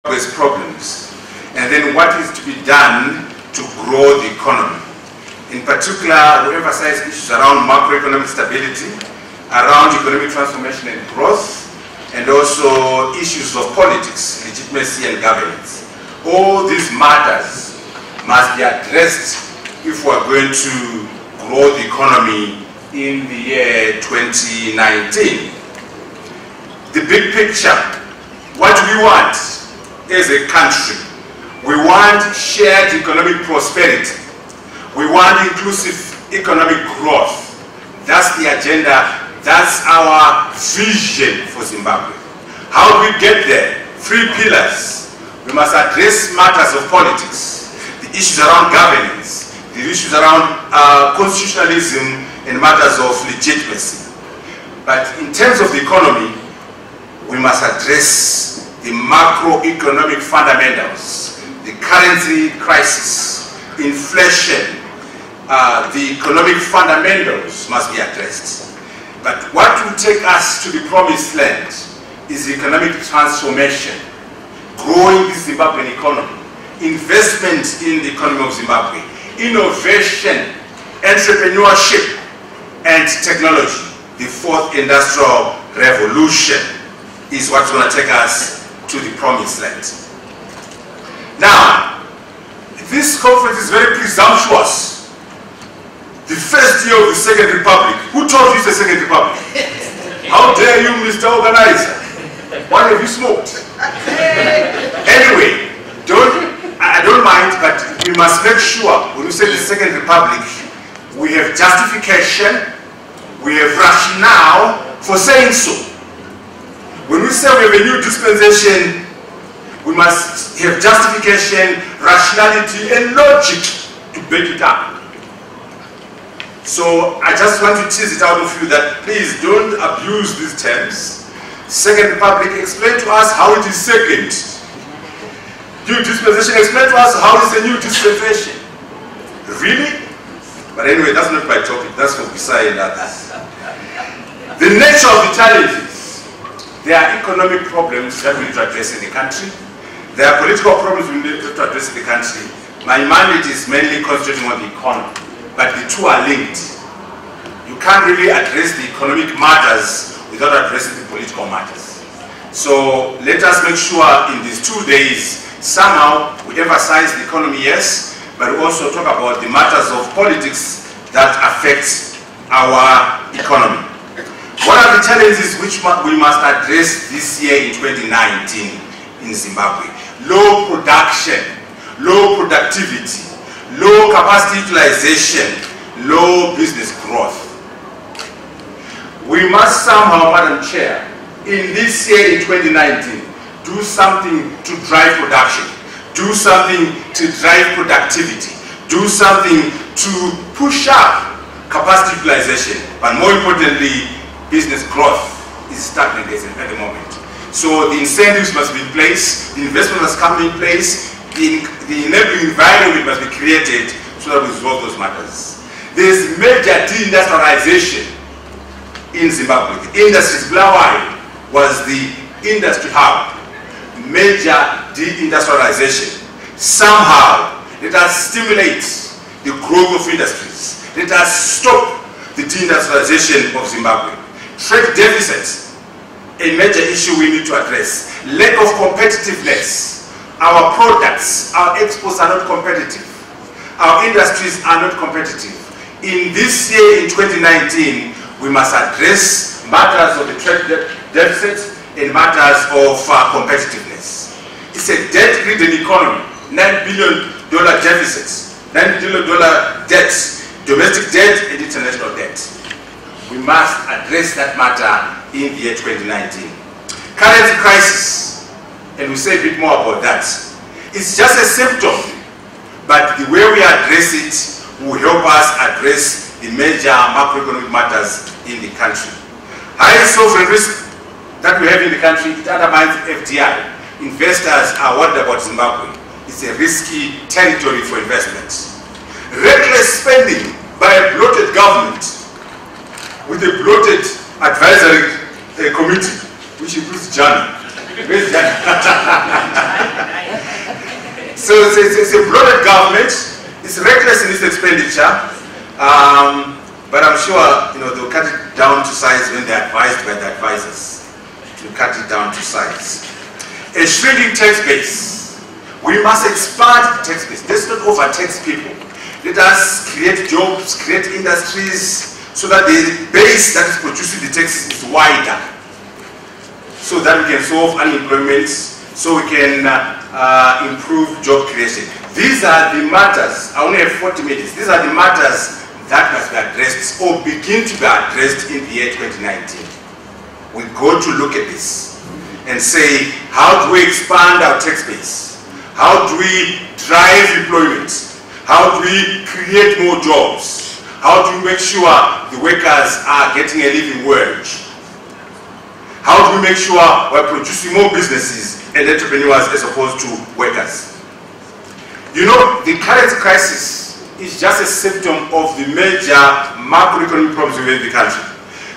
Zimbabwe's problems, and then what is to be done to grow the economy. In particular, we emphasize issues around macroeconomic stability, around economic transformation and growth, and also issues of politics, legitimacy and governance. All these matters must be addressed if we are going to grow the economy in the year 2019. The big picture, what we want as a country, we want shared economic prosperity. We want inclusive economic growth. That's the agenda. That's our vision for Zimbabwe. How do we get there? 3 pillars. We must address matters of politics, the issues around governance, the issues around constitutionalism, and matters of legitimacy. But in terms of the economy, we must address the macroeconomic fundamentals, the currency crisis, inflation. The economic fundamentals must be addressed. But what will take us to the promised land is economic transformation, growing the Zimbabwean economy, investment in the economy of Zimbabwe, innovation, entrepreneurship, and technology. The 4th industrial revolution is what's going to take us to the promised land. Now, this conference is very presumptuous. The first year of the Second Republic. Who told you it's the Second Republic? How dare you, Mr. Organizer? What have you smoked? Anyway, I don't mind, but we must make sure when we say the Second Republic, we have justification, we have rationale for saying so. When we say we have a new dispensation, we must have justification, rationality, and logic to back it up. So I just want to tease it out of you that please don't abuse these terms. Second Republic, explain to us how it is second. New dispensation, explain to us how it is a new dispensation. Really? But anyway, that's not my topic. That's for Bisai and others. The nature of the challenges. There are economic problems that we need to address in the country. There are political problems we need to address in the country. My mandate is mainly concentrating on the economy. But the two are linked. You can't really address the economic matters without addressing the political matters. So let us make sure in these 2 days, somehow we emphasize the economy, yes, but we also talk about the matters of politics that affect our economy. What are the challenges which we must address this year in 2019 in Zimbabwe? Low production, low productivity, low capacity utilization, low business growth. We must somehow, Madam Chair, in this year in 2019, do something to drive production, do something to drive productivity, do something to push up capacity utilization, but more importantly, business growth is stagnant at the moment. So the incentives must be in place, the investment must come in place, the enabling environment must be created so that we resolve those matters. There is major deindustrialization in Zimbabwe. The industries, Bulawayo was the industry hub. Major deindustrialization. Somehow, let us stimulate the growth of industries. Let us stop the deindustrialization of Zimbabwe. Trade deficits, a major issue we need to address. Lack of competitiveness. Our products, our exports are not competitive. Our industries are not competitive. In this year, in 2019, we must address matters of the trade deficit and matters of competitiveness. It's a debt-ridden economy, $9 billion deficits, $9 billion debts, domestic debt and international debt. We must address that matter in the year 2019. Currency crisis. And we'll say a bit more about that. It's just a symptom, but the way we address it will help us address the major macroeconomic matters in the country. High sovereign risk that we have in the country, it undermines FDI. Investors are worried about Zimbabwe. It's a risky territory for investments. Reckless spending by a bloated government with a bloated advisory committee, which includes Johnny. So it's a bloated government. It's reckless in its expenditure, but I'm sure they'll cut it down to size when they're advised by the advisors to cut it down to size. A shrinking tax base. We must expand the tax base. Let's not overtax people. Let us create jobs, create industries, so that the base that is producing the taxes is wider, so that we can solve unemployment, so we can improve job creation. These are the matters. I only have 40 minutes. These are the matters that must be addressed or begin to be addressed in the year 2019. We go to look at this and say, how do we expand our tax base? How do we drive employment? How do we create more jobs? How do we make sure the workers are getting a living wage? How do we make sure we're producing more businesses and entrepreneurs as opposed to workers? The current crisis is just a symptom of the major macroeconomic problems within the country.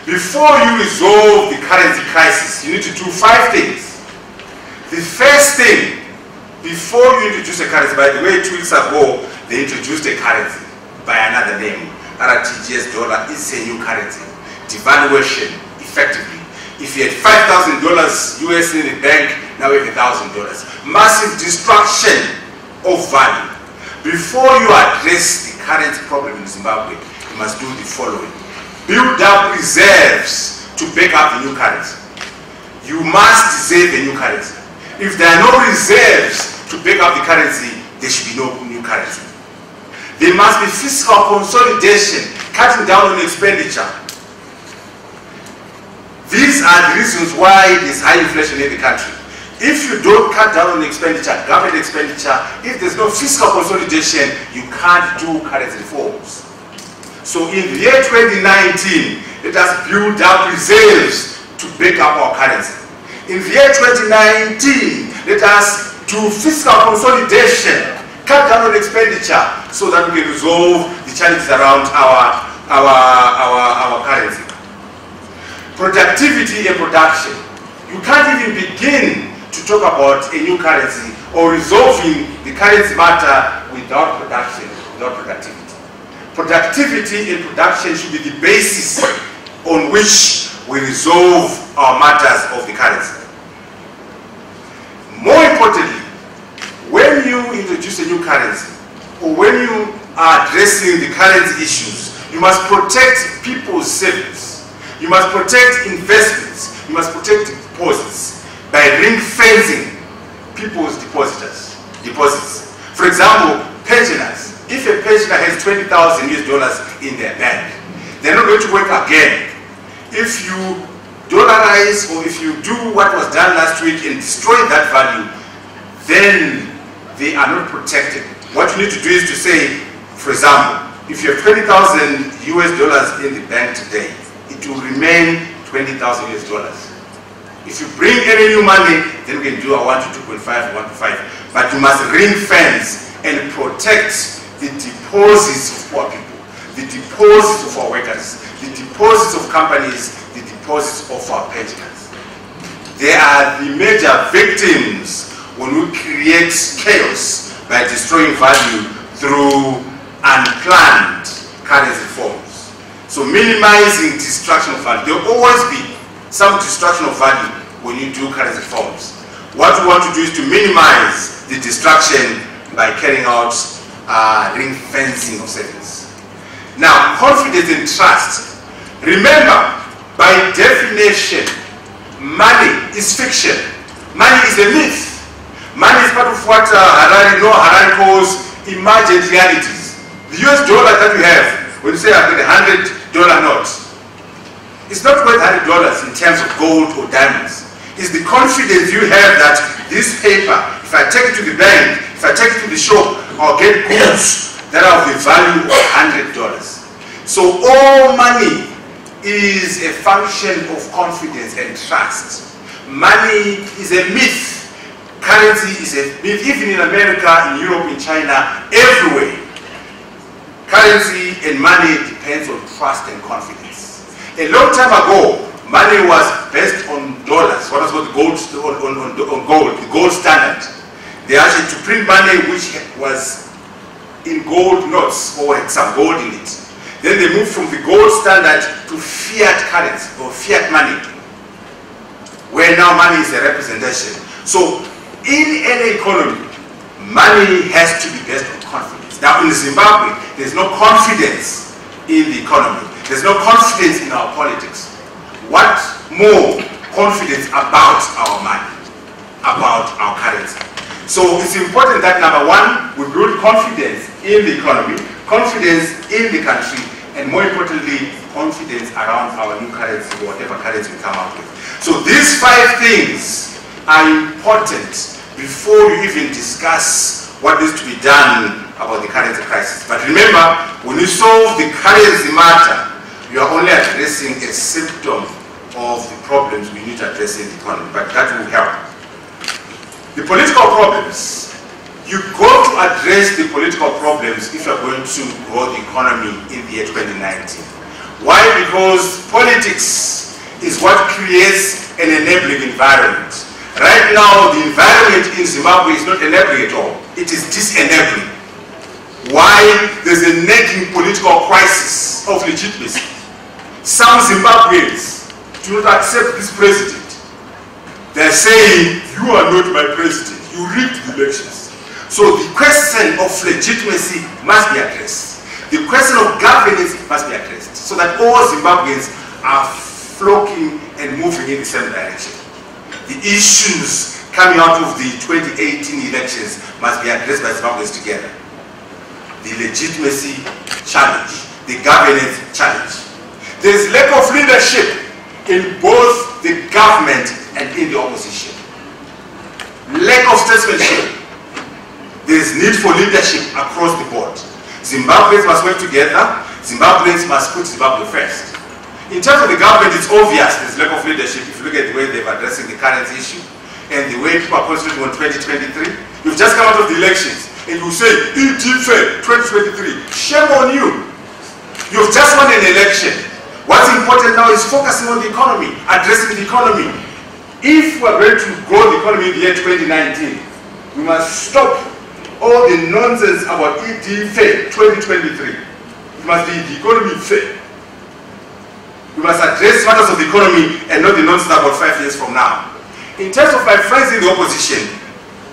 Before you resolve the currency crisis, you need to do 5 things. The first thing, before you introduce a currency, by the way, 2 weeks ago, they introduced a currency by another name. RTGS dollar is a new currency. Devaluation, effectively. If you had $5,000 US in the bank, now we have $1,000. Massive destruction of value. Before you address the current problem in Zimbabwe, you must do the following. Build up reserves to back up the new currency. You must reserve a new currency. If there are no reserves to back up the currency, there should be no new currency. There must be fiscal consolidation, cutting down on expenditure. These are the reasons why there's high inflation in the country. If you don't cut down on expenditure, government expenditure, if there's no fiscal consolidation, you can't do currency reforms. So in the year 2019, let us build up reserves to back up our currency. In the year 2019, let us do fiscal consolidation, cut down on expenditure, so that we can resolve the challenges around our currency. Productivity and production. You can't even begin to talk about a new currency or resolving the currency matter without production, without productivity. Productivity and production should be the basis on which we resolve our matters of the currency. More importantly, when you introduce a new currency or when you are addressing the currency issues, you must protect people's savings. You must protect investments. You must protect deposits by ring-fencing people's deposits. For example, pensioners. If a pensioner has $20,000 US in their bank, they're not going to work again. If you dollarize or if you do what was done last week and destroy that value, then they are not protected. What you need to do is to say, for example, if you have $20,000 US in the bank today, it will remain $20,000 US. If you bring any new money, then we can do a 1 to 2.5, 1 to 5. But you must ring fence and protect the deposits of poor people, the deposits of our workers, the deposits of companies, the deposits of our pensioners. They are the major victims when we create chaos by destroying value through unplanned currency reforms. So minimizing destruction of value. There will always be some destruction of value when you do currency reforms. What we want to do is to minimize the destruction by carrying out ring fencing of savings. Now, confidence and trust. Remember, by definition, money is fiction. Money is a myth. Money is part of what Harari calls emergent realities. The US dollar that you have, when you say I've got a $100 note, it's not worth $100 in terms of gold or diamonds. It's the confidence you have that this paper, if I take it to the bank, if I take it to the shop, I'll get goods that are of the value of $100. So all money is a function of confidence and trust. Money is a myth. Currency is a myth. Even in America, in Europe, in China, everywhere. Currency and money depends on trust and confidence. A long time ago, money was based on dollars. What was called gold, the gold standard. They actually to print money which was in gold notes or had some gold in it. Then they moved from the gold standard to fiat currency or fiat money, where now money is a representation. So in any economy, money has to be based on confidence. Now in Zimbabwe, there's no confidence in the economy. There's no confidence in our politics. What more confidence about our money, about our currency? So it's important that number one, we build confidence in the economy, confidence in the country, and more importantly, confidence around our new currency or whatever currency we come out with. So these 5 things are important before you even discuss what needs to be done about the currency crisis. But remember, when you solve the currency matter, you are only addressing a symptom of the problems we need to address in the economy, but that will help. The political problems, you go to address the political problems if you are going to grow the economy in the year 2019. Why? Because politics is what creates an enabling environment. Right now, the environment in Zimbabwe is not enabling at all. It is disenabling. Why? There's a nagging political crisis of legitimacy. Some Zimbabweans do not accept this president. They're saying, you are not my president. You rigged the elections. So the question of legitimacy must be addressed. The question of governance must be addressed so that all Zimbabweans are flocking and moving in the same direction. The issues coming out of the 2018 elections must be addressed by Zimbabweans together. The legitimacy challenge, the governance challenge. There is lack of leadership in both the government and in the opposition. Lack of statesmanship. There is need for leadership across the board. Zimbabweans must work together. Zimbabweans must put Zimbabwe first. In terms of the government, it's obvious there's lack of leadership if you look at the way they're addressing the currency issue and the way people are concentrating on 2023. You've just come out of the elections and you say, it did fail, 2023. Shame on you. You've just won an election. What's important now is focusing on the economy, addressing the economy. If we're going to grow the economy in the year 2019, we must stop all the nonsense about ED fail 2023. It must be the economy fail. We must address matters of the economy and not the nonsense about 5 years from now. In terms of my friends in the opposition,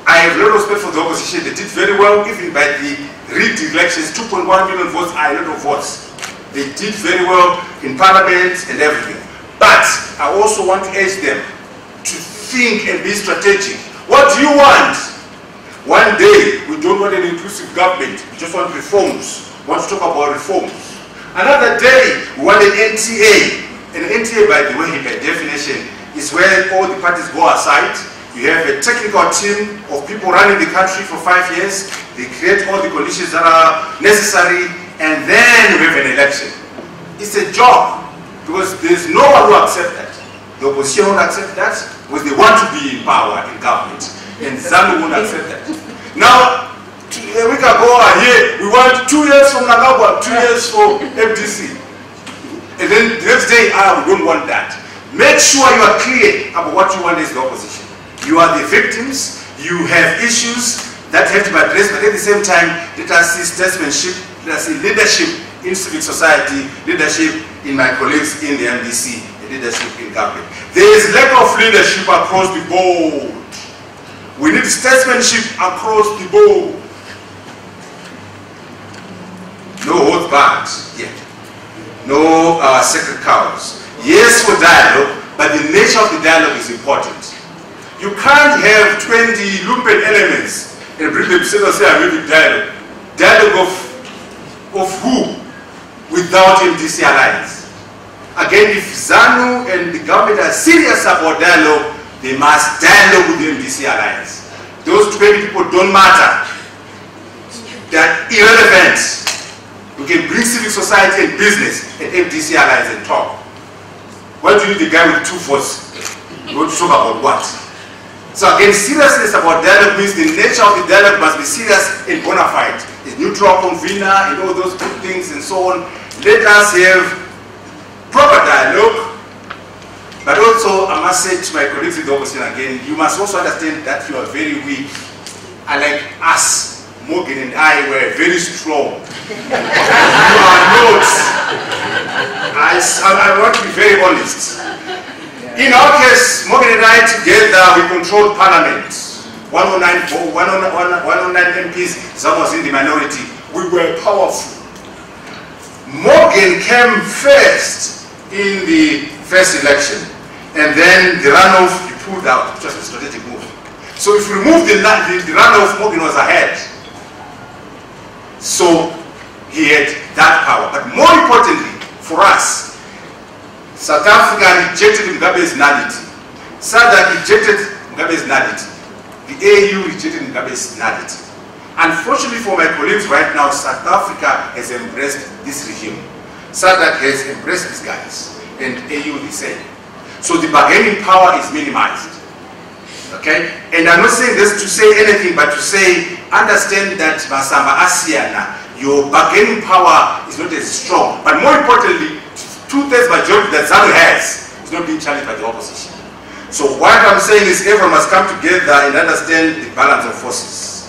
I have a lot of respect for the opposition. They did very well, even by the rigged elections. 2.1 million votes are a lot of votes. They did very well in parliament and everything. But I also want to urge them to think and be strategic. What do you want? One day, we don't want an inclusive government. We just want reforms. We want to talk about reforms. Another day, we want an NTA. An NTA, by the way, by definition, is where all the parties go aside. You have a technical team of people running the country for 5 years. They create all the conditions that are necessary, and then we have an election. It's a job, because there's no one who accepts that. The opposition won't accept that, because they want to be in power, in government. And ZANU won't accept that. Now, a week ago, here, we want 2 years from Nagabwa, 2 years for FDC. And then the next day, we don't want that. Make sure you are clear about what you want as the opposition. You are the victims, you have issues that have to be addressed, but at the same time, let us see statesmanship, let us see leadership in civic society, leadership in my colleagues in the MDC, and leadership in government. There is lack of leadership across the board. We need statesmanship across the board. No holds barred yet. No sacred cows. Yes for dialogue, but the nature of the dialogue is important. You can't have 20 lumpen elements and bring them together and say, I'm having dialogue. Dialogue of who? Without MDC alliance. Again, if ZANU and the government are serious about dialogue, they must dialogue with the MDC alliance. Those 20 people don't matter. They're irrelevant. We can bring civic society and business and MDC alliance and talk. Why do you need the guy with 2 votes? You want to talk about what? So again, seriousness about dialogue means the nature of the dialogue must be serious and bona fide. It's neutral, convener, and all those good things and so on. Let us have proper dialogue. But also, I must say to my colleagues in the opposition again, you must also understand that you are very weak like us, Morgan and I were very strong. You are not. I want to be very honest. In our case, Morgan and I together, we controlled Parliament. 109 MPs, some was in the minority. We were powerful. Morgan came first in the first election, and then the runoff he pulled out, which was a strategic move. So if you remove the runoff, Morgan was ahead. So he had that power. But more importantly, for us, South Africa rejected Mugabe's nullity. SADC rejected Mugabe's nullity. The AU rejected Mugabe's nullity. Unfortunately for my colleagues right now, South Africa has embraced this regime. SADC has embraced these guys, and AU the same. So the bargaining power is minimized. Okay? And I'm not saying this to say anything, but to say, understand that Masamba Asiana, your bargaining power is not as strong. But more importantly, 2/3 majority that ZANU has is not being challenged by the opposition. So what I'm saying is everyone must come together and understand the balance of forces.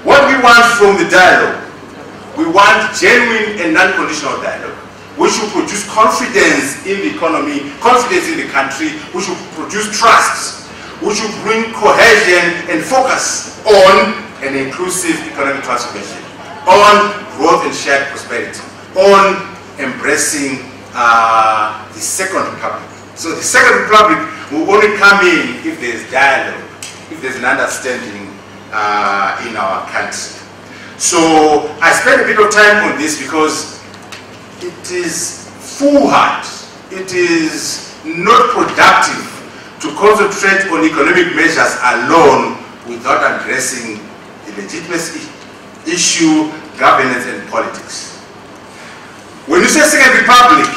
What we want from the dialogue, we want genuine and non-conditional dialogue, which will produce confidence in the economy, confidence in the country, which will produce trust, which will bring cohesion and focus on an inclusive economic transformation, on growth and shared prosperity, on embracing the Second Republic. So the Second Republic will only come in if there is dialogue, if there is an understanding in our country. So I spent a bit of time on this because it is foolhardy, it is not productive to concentrate on economic measures alone without addressing the legitimacy issue, governance and politics. When you say Second Republic,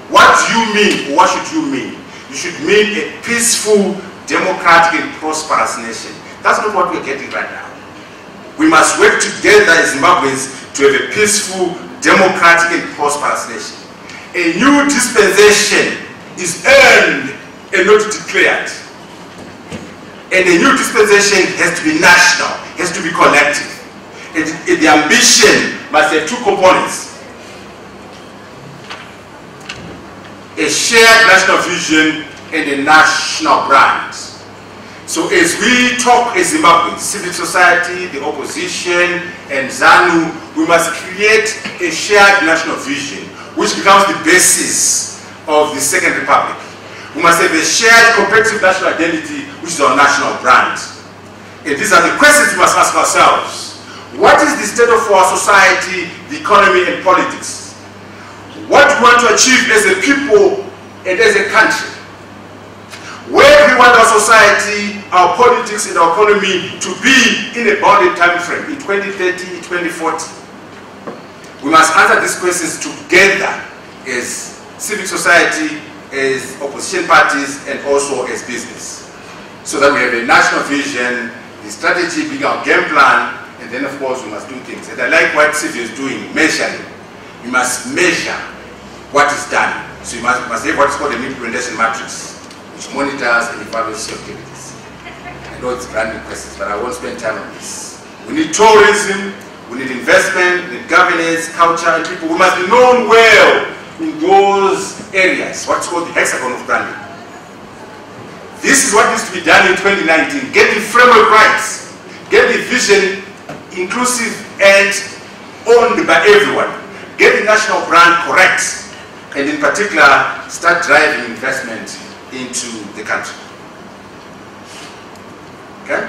what do you mean, or what should you mean? You should mean a peaceful, democratic and prosperous nation. That's not what we're getting right now. We must work together as Zimbabweans to have a peaceful, democratic and prosperous nation. A new dispensation is earned and not declared. And a new dispensation has to be national, has to be collective. And the ambition must have two components. A shared national vision and a national brand. So as we talk as Zimbabweans, civil society, the opposition, and ZANU, we must create a shared national vision, which becomes the basis of the Second Republic. We must have a shared competitive national identity, which is our national brand. And these are the questions we must ask ourselves. What is the state of our society, the economy, and politics? What do we want to achieve as a people and as a country? Where do we want our society, our politics, and our economy to be in a bounded time frame, in 2030, 2040? We must answer these questions together as civic society, as opposition parties, and also as business. So that we have a national vision, the strategy being our game plan, and then of course we must do things. And I like what Silvia is doing, measuring. We must measure what is done. So you must have what is called an implementation matrix, which monitors and evaluates your activities. I know it's random questions, but I won't spend time on this. We need tourism, we need investment, we need governance, culture, and people. We must be known well in those areas, what's called the hexagon of branding. This is what needs to be done in 2019. Get the framework right, get the vision inclusive and owned by everyone. Get the national brand correct, and in particular, start driving investment into the country. Okay?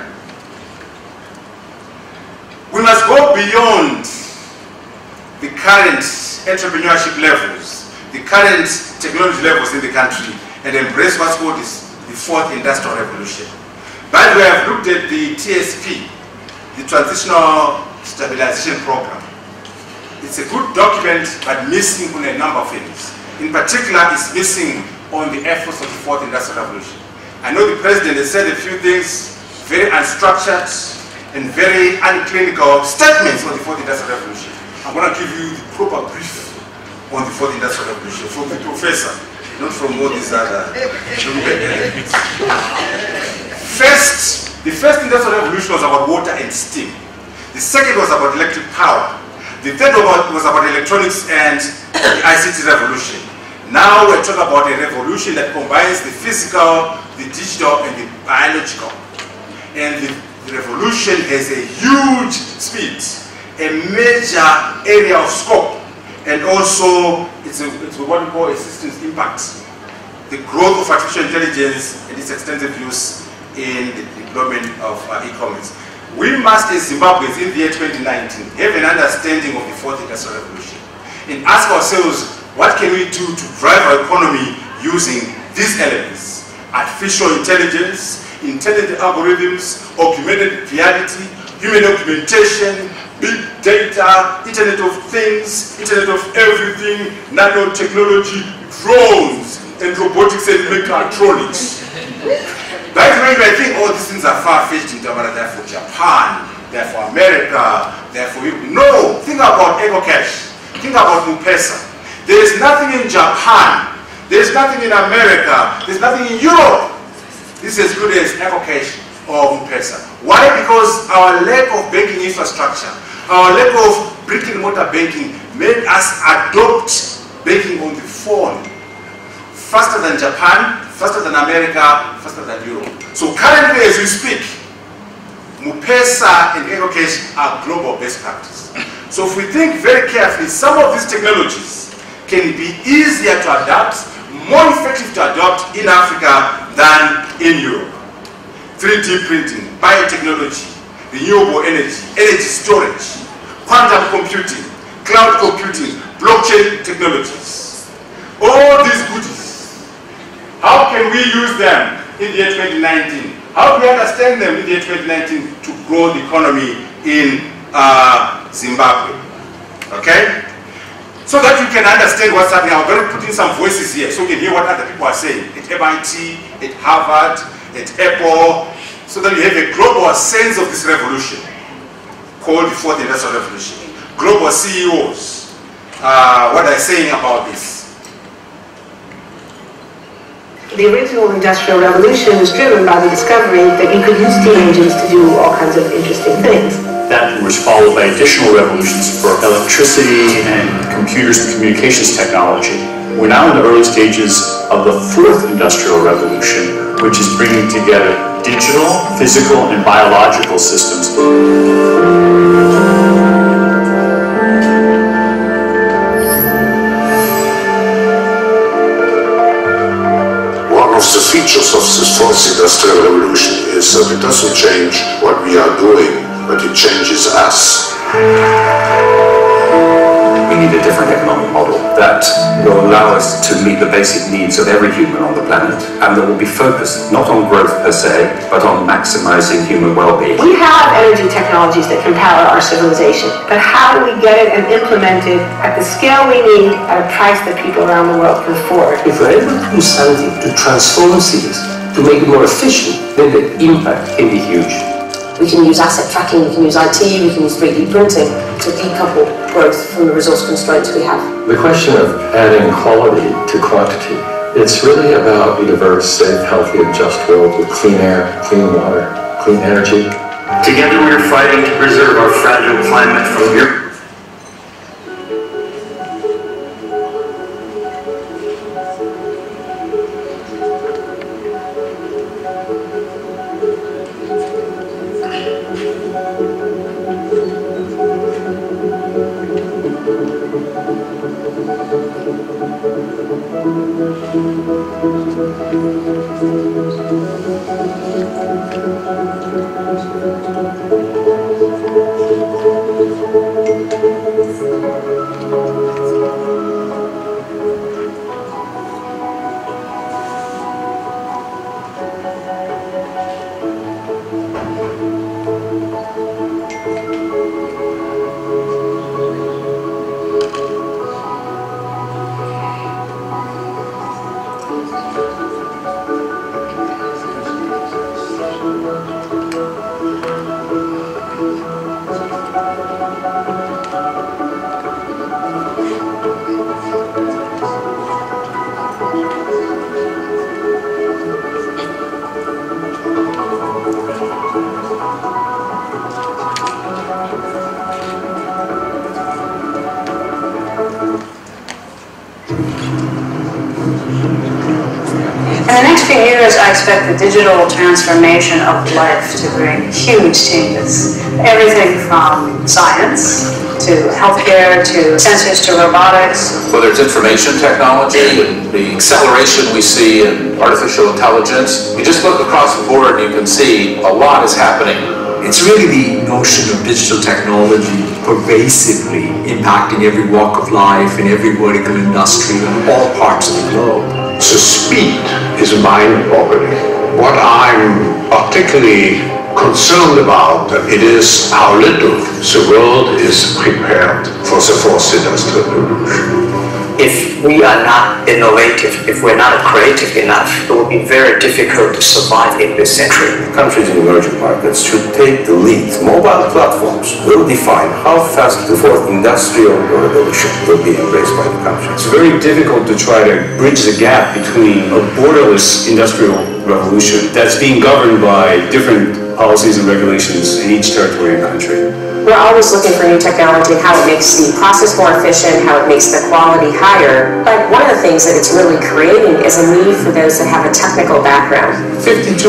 We must go beyond the current entrepreneurship levels, the current technology levels in the country, and embrace what's called the fourth industrial revolution. By the way, I've looked at the TSP, the Transitional Stabilization Program. It's a good document, but missing on a number of things. In particular, it's missing on the efforts of the fourth industrial revolution. I know the president has said a few things, very unstructured and very unclinical statements on the fourth industrial revolution. I'm going to give you the proper brief on the fourth industrial revolution from the professor, not from all these other. First, The first industrial revolution was about water and steam. The second was about electric power. The third was about electronics and the ICT revolution. Now we're talking about a revolution that combines the physical, the digital, and the biological. And the revolution has a huge speed, a major area of scope, and also it's what we call a systems impact. The growth of artificial intelligence and its extensive use in the development of e-commerce. We must, as Zimbabweans in the year 2019, have an understanding of the fourth industrial revolution and ask ourselves, what can we do to drive our economy using these elements? Artificial intelligence, intelligent algorithms, augmented reality, human augmentation, big data, Internet of Things, Internet of Everything, nanotechnology, drones, and robotics and mechatronics. By the way, I think all these things are far-fetched in Mutambara. They're for Japan, they're for America, they're for you. No, think about EcoCash, think about M-Pesa. There is nothing in Japan, there is nothing in America, there's nothing in Europe. This is as good as EcoCash or M-Pesa. Why? Because our lack of banking infrastructure, our lack of brick-and-mortar banking made us adopt banking on the phone. Faster than Japan, faster than America, faster than Europe. So currently as we speak, M-Pesa and EcoCash are global best practice. So if we think very carefully, some of these technologies can be easier to adapt, more effective to adopt in Africa than in Europe. 3D printing, biotechnology, renewable energy, energy storage, quantum computing, cloud computing, blockchain technologies. All these goodies, how can we use them in the year 2019? How do we understand them in the year 2019 to grow the economy in Zimbabwe? Okay? So that you can understand what's happening, I'm going to put in some voices here so you can hear what other people are saying at MIT, at Harvard, at Apple, so that you have a global sense of this revolution called the fourth industrial revolution. Global CEOs, what are they saying about this? The original industrial revolution was driven by the discovery that you could use steam engines to do all kinds of interesting things. That was followed by additional revolutions for electricity and computers and communications technology. We're now in the early stages of the fourth industrial revolution, which is bringing together digital, physical, and biological systems. One of the features of this fourth industrial revolution is that it doesn't change what we are doing, but it changes us. We need a different economic model that will allow us to meet the basic needs of every human on the planet, and that will be focused not on growth per se, but on maximizing human well-being. We have energy technologies that can power our civilization, but how do we get it and implement it at the scale we need at a price that people around the world can afford? If we're able to do something to transform cities, to make it more efficient, then the impact can be huge. We can use asset tracking, we can use IT, we can use 3D printing to decouple growth from the resource constraints we have. The question of adding quality to quantity, it's really about a diverse, safe, healthy, and just world with clean air, clean water, clean energy. Together we are fighting to preserve our fragile climate from your I expect the digital transformation of life to bring huge changes. Everything from science to healthcare to sensors to robotics. Whether it's information technology and the acceleration we see in artificial intelligence, you just look across the board and you can see a lot is happening. It's really the notion of digital technology pervasively impacting every walk of life in every vertical industry in all parts of the globe. So speed is mind-boggling. What I'm particularly concerned about it is how little the world is prepared for the fourth industrial revolution. If we are not innovative, if we're not creative enough, it will be very difficult to survive in this century. Countries in emerging markets should take the lead. Mobile platforms will define how fast the fourth industrial revolution will be embraced by the country. It's very difficult to try to bridge the gap between a borderless industrial revolution that's being governed by different policies and regulations in each territory and country. We're always looking for new technology, how it makes the process more efficient, how it makes the quality higher. But one of the things that it's really creating is a need for those that have a technical background. 52%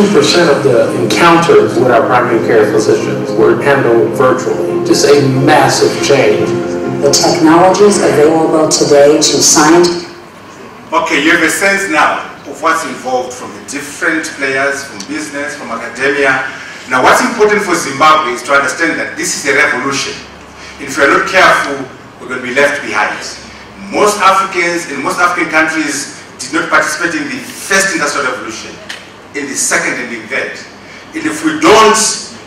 of the encounters with our primary care physicians were handled virtually. Just a massive change. The technologies available today to scientists. Okay, you have a sense now of what's involved from the different players, from business, from academia. Now, what's important for Zimbabwe is to understand that this is a revolution. If we're not careful, we're going to be left behind. Most Africans in most African countries did not participate in the first industrial revolution, in the second and the third. And if we don't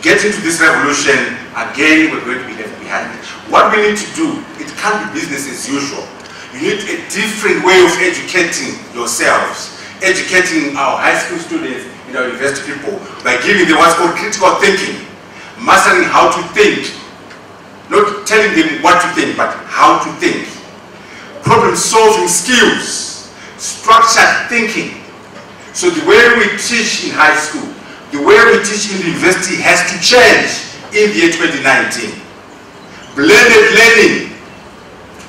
get into this revolution, again, we're going to be left behind. What we need to do, it can't be business as usual. You need a different way of educating yourselves, educating our high school students, our university people, by giving them what's called critical thinking, mastering how to think, not telling them what to think, but how to think, problem-solving skills, structured thinking. So the way we teach in high school, the way we teach in the university has to change in the year 2019. Blended learning,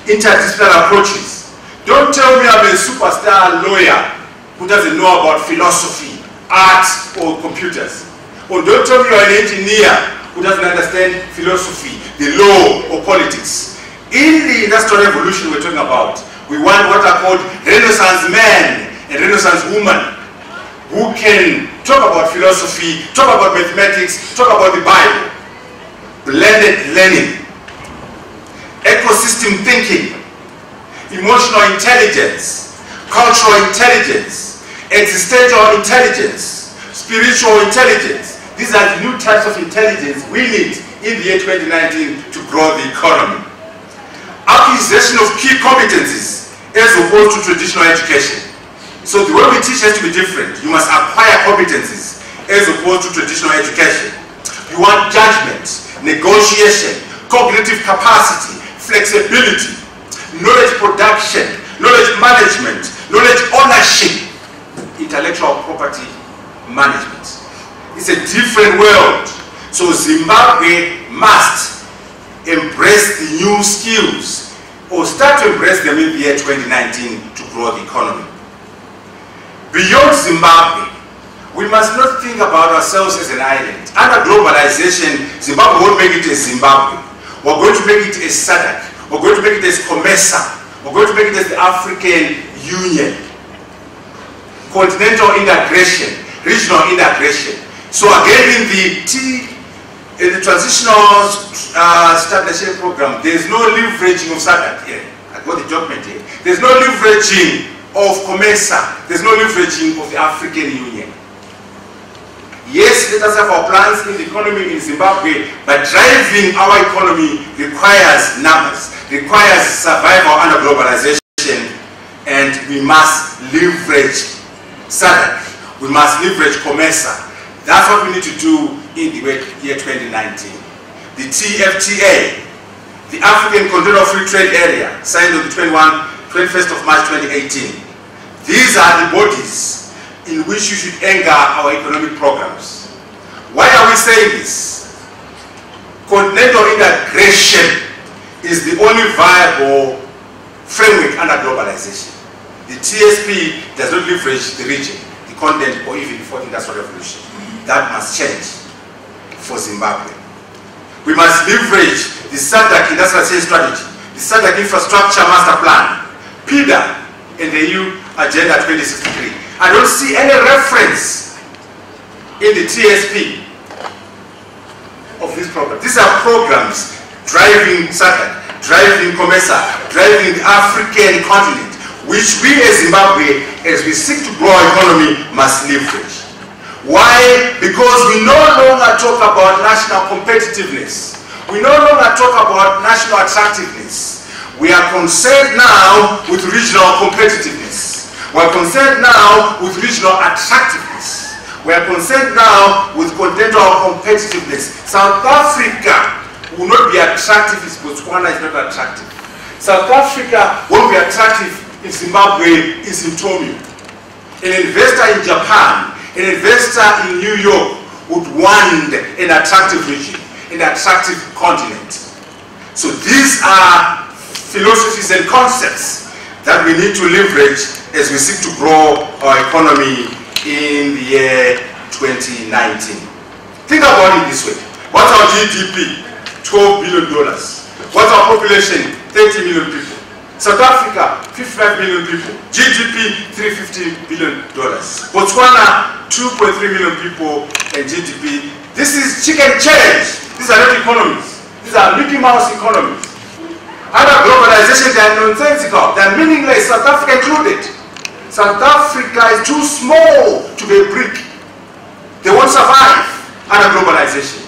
interdisciplinary approaches. Don't tell me I'm a superstar lawyer who doesn't know about philosophy, art, or computers. Or don't tell me you're an engineer who doesn't understand philosophy, the law, or politics. In the industrial revolution we're talking about, we want what are called Renaissance men and Renaissance women who can talk about philosophy, talk about mathematics, talk about the Bible. Blended learning, ecosystem thinking, emotional intelligence, cultural intelligence, existential intelligence, spiritual intelligence. These are the new types of intelligence we need in the year 2019 to grow the economy. Acquisition of key competencies as opposed to traditional education. So the way we teach has to be different. You must acquire competencies as opposed to traditional education. You want judgment, negotiation, cognitive capacity, flexibility, knowledge production, knowledge management, knowledge ownership, intellectual property management. It's a different world. So Zimbabwe must embrace the new skills or start to embrace them in the year 2019 to grow the economy. Beyond Zimbabwe, we must not think about ourselves as an island. Under globalization, Zimbabwe won't make it as Zimbabwe. We're going to make it as SADC. We're going to make it as COMESA. We're going to make it as the African Union. Continental integration, regional integration. So again, in the transitional stabilization program, there's no leveraging of SADC here. I got the document here. There's no leveraging of COMESA. There's no leveraging of the African Union. Yes, let us have our plans in the economy in Zimbabwe, but driving our economy requires numbers, requires survival under globalization, and we must leverage SADC. We must leverage COMESA. That's what we need to do in the year 2019. The TFTA, the African Continental Free Trade Area, signed on the 21st of March 2018. These are the bodies in which you should anchor our economic programs. Why are we saying this? Continental integration is the only viable framework under globalization. The TSP does not leverage the region. The continent or even the fourth industrial revolution. That must change for Zimbabwe. We must leverage the SADC industrial sales strategy, the SADC infrastructure master plan, PIDA, and the EU Agenda 2063. I don't see any reference in the TSP of this program. These are programs driving SADC, driving COMESA, driving the African continent, which we as Zimbabwe, as we seek to grow our economy, must leverage. Why? Because we no longer talk about national competitiveness. We no longer talk about national attractiveness. We are concerned now with regional competitiveness. We are concerned now with regional attractiveness. We are concerned now with continental competitiveness. South Africa will not be attractive if Botswana is not attractive. South Africa won't be attractive if Zimbabwe is in Tomio. An investor in Japan, an investor in New York would want an attractive region, an attractive continent. So these are philosophies and concepts that we need to leverage as we seek to grow our economy in the year 2019. Think about it this way. What's our GDP? $12 billion. What's our population? 30 million people. South Africa, 55 million people. GDP, $350 billion. Botswana, 2.3 million people and GDP. This is chicken change. These are not economies. These are Mickey Mouse economies. Under globalization, they are nonsensical. They are meaningless, South Africa included. South Africa is too small to be a brick. They won't survive under globalization.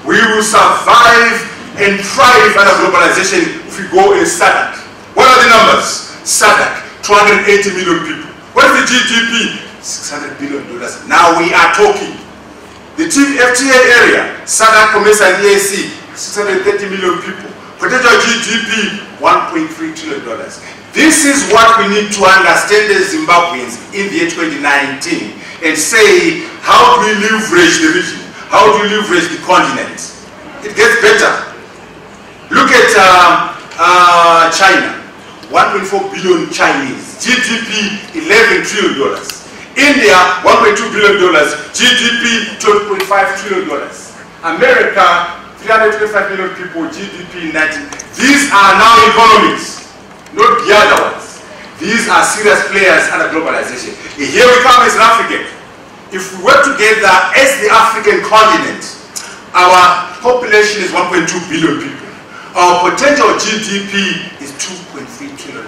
We will survive and thrive under globalization if we go in SADC. What are the numbers? SADC, 280 million people. What is the GDP? $600 billion. Now we are talking. The FTA area, SADC, COMESA, and EAC, 630 million people. Potential GDP, $1.3 trillion. This is what we need to understand as Zimbabweans in the year 2019 and say, how do we leverage the region? How do we leverage the continent? It gets better. Look at China, 1.4 billion Chinese, GDP $11 trillion. India, $1.2 billion, GDP $12.5 trillion. America, 325 million people, GDP 19. These are now economies, not the other ones. These are serious players under globalization. Here we come as an African. If we work together as the African continent, our population is 1.2 billion people. Our potential GDP is $2.3 trillion.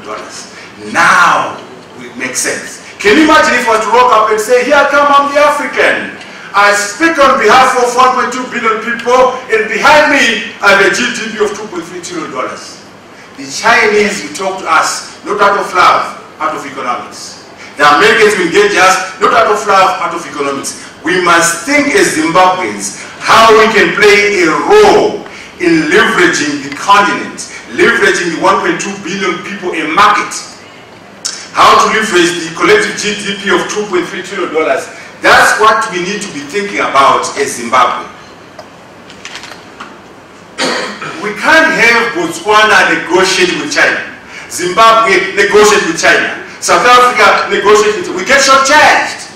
Now it makes sense. Can you imagine if I was to walk up and say, here come I'm the African. I speak on behalf of 1.2 billion people, and behind me I have a GDP of $2.3 trillion. The Chinese will talk to us, not out of love, out of economics. The Americans will engage us, not out of love, out of economics. We must think as Zimbabweans how we can play a role in leveraging the continent, leveraging the 1.2 billion people in market. How to leverage the collective GDP of $2.3 trillion. That's what we need to be thinking about as Zimbabwe. We can't have Botswana negotiate with China, Zimbabwe negotiate with China, South Africa negotiate with China. We get short-changed.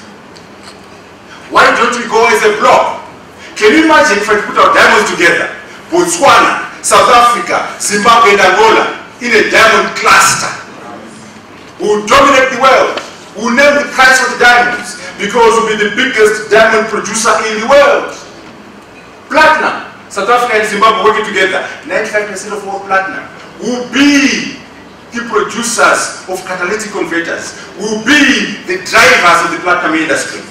Why don't we go as a block? Can you imagine if we put our diamonds together? Botswana, South Africa, Zimbabwe and Angola in a diamond cluster. We will dominate the world. We will name the price of the diamonds because we'll be the biggest diamond producer in the world. Platinum. South Africa and Zimbabwe working together. 95% of all platinum. We'll be the producers of catalytic converters. We'll be the drivers of the platinum industry.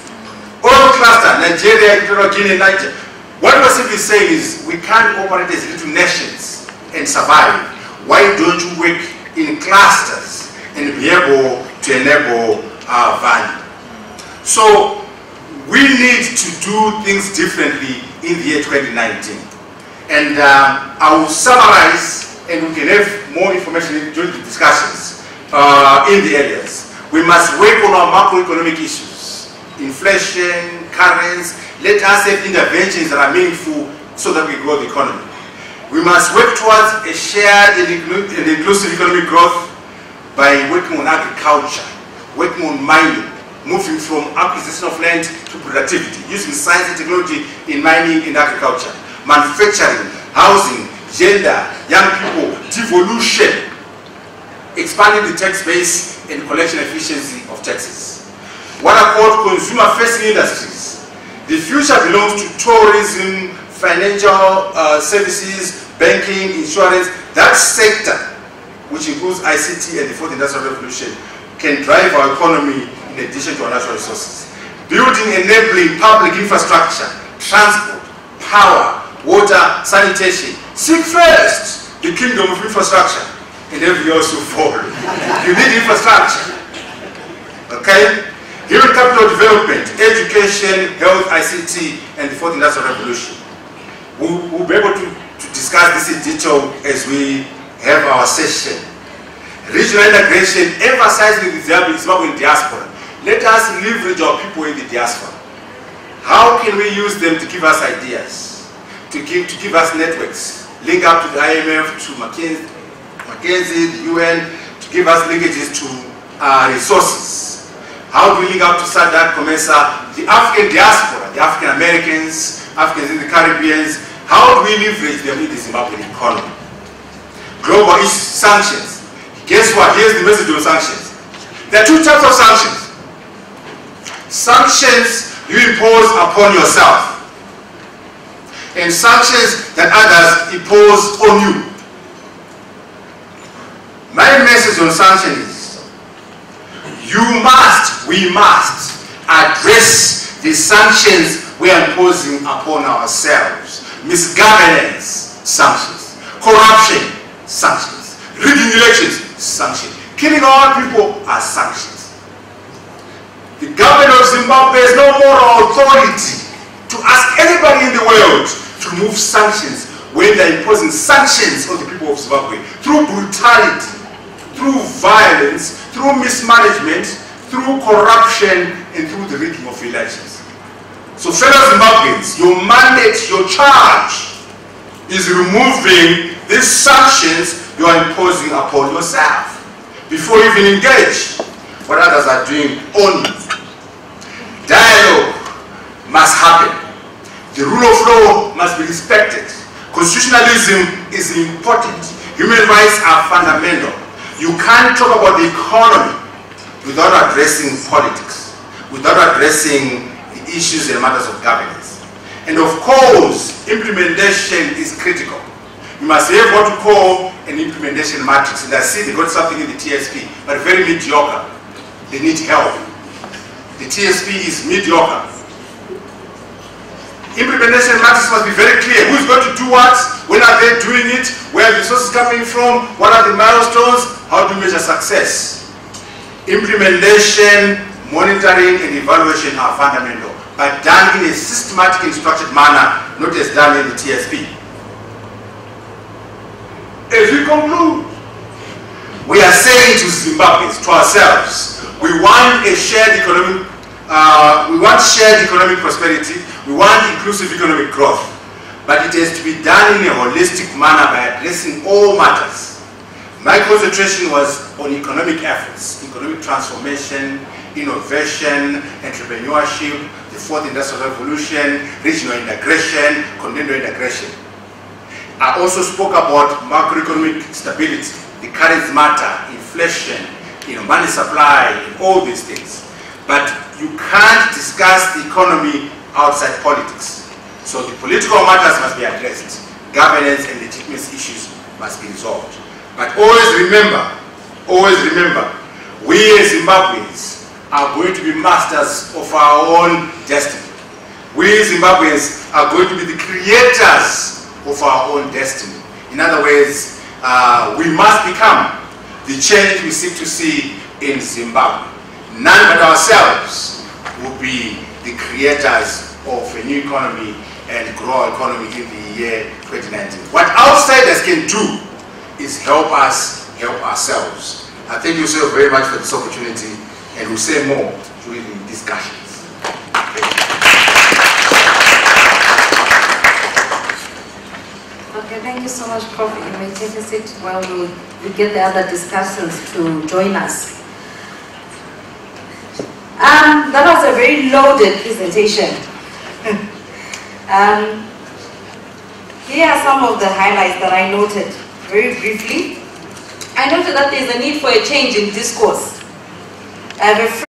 All cluster, Nigeria, Equatorial Guinea, Niger. What we're simply saying is we can't operate as little nations and survive. Why don't you work in clusters and be able to enable our value? So we need to do things differently in the year 2019. And I will summarize, and we can have more information during the discussions in the areas. We must work on our macroeconomic issues, inflation, currency. Let us have interventions that are meaningful so that we grow the economy. We must work towards a shared and inclusive economic growth by working on agriculture, working on mining, moving from acquisition of land to productivity, using science and technology in mining and agriculture, manufacturing, housing, gender, young people, devolution, expanding the tax base and collection efficiency of taxes. What are called consumer-facing industries. The future belongs to tourism, financial services, banking, insurance. That sector, which includes ICT and the fourth industrial revolution, can drive our economy in addition to our natural resources. Building, enabling public infrastructure, transport, power, water, sanitation. Seek first the kingdom of infrastructure, and everything else will follow. You need infrastructure. Okay? Human capital development, education, health, ICT, and the fourth industrial revolution. We'll be able to discuss this in detail as we have our session. Regional integration, emphasizing the Zimbabwean diaspora. Let us leverage our people in the diaspora. How can we use them to give us ideas, to give us networks, link up to the IMF, to McKinsey, the UN, to give us linkages to resources? How do we link up to SADC, COMESA, the African diaspora, the African Americans, Africans in the Caribbean? How do we leverage them in the Zimbabwean economy? Global issues, sanctions. Guess what? Here's the message on sanctions. There are two types of sanctions. Sanctions you impose upon yourself, and sanctions that others impose on you. My message on sanctions is, we must address the sanctions we are imposing upon ourselves. Misgovernance, sanctions. Corruption, sanctions. Rigging elections, sanctions. Killing our people are sanctions. The government of Zimbabwe has no moral authority to ask anybody in the world to remove sanctions when they're imposing sanctions on the people of Zimbabwe through brutality, through violence, through mismanagement, through corruption, and through the rigging of elections. So fellow Zimbabweans, your mandate, your charge is removing these sanctions you are imposing upon yourself before you even engage what others are doing on you. Dialogue must happen. The rule of law must be respected. Constitutionalism is important. Human rights are fundamental. You can't talk about the economy without addressing politics, without addressing the issues and matters of governance. And of course, implementation is critical. You must have what we call an implementation matrix. And I see they got something in the TSP, but very mediocre. They need help. The TSP is mediocre. Implementation matrix must be very clear. Who's going to do what? When are they doing it? Where are the resources coming from? What are the milestones? How do we measure success? Implementation, monitoring, and evaluation are fundamental, but done in a systematic and structured manner, not as done in the TSP. As we conclude, we are saying to Zimbabweans, to ourselves, we want a shared economic, shared economic prosperity. We want inclusive economic growth, but it has to be done in a holistic manner by addressing all matters. My concentration was on economic efforts, economic transformation, innovation, entrepreneurship, the fourth industrial revolution, regional integration, continental integration. I also spoke about macroeconomic stability, the currency matter, inflation, money supply, and all these things. But you can't discuss the economy outside politics. So the political matters must be addressed. Governance and legitimacy issues must be resolved. But always remember, we as Zimbabweans are going to be masters of our own destiny. We Zimbabweans are going to be the creators of our own destiny. In other words, we must become the change we seek to see in Zimbabwe. None but ourselves will be the creators of a new economy and grow our economy in the year 2019. What outsiders can do is help us help ourselves. I thank you so very much for this opportunity, and we'll say more during the discussions. Okay, thank you so much, Prof. You may take a seat while we get the other discussants to join us. That was a very loaded presentation. Here are some of the highlights that I noted very briefly. I noted that there is a need for a change in discourse. I have a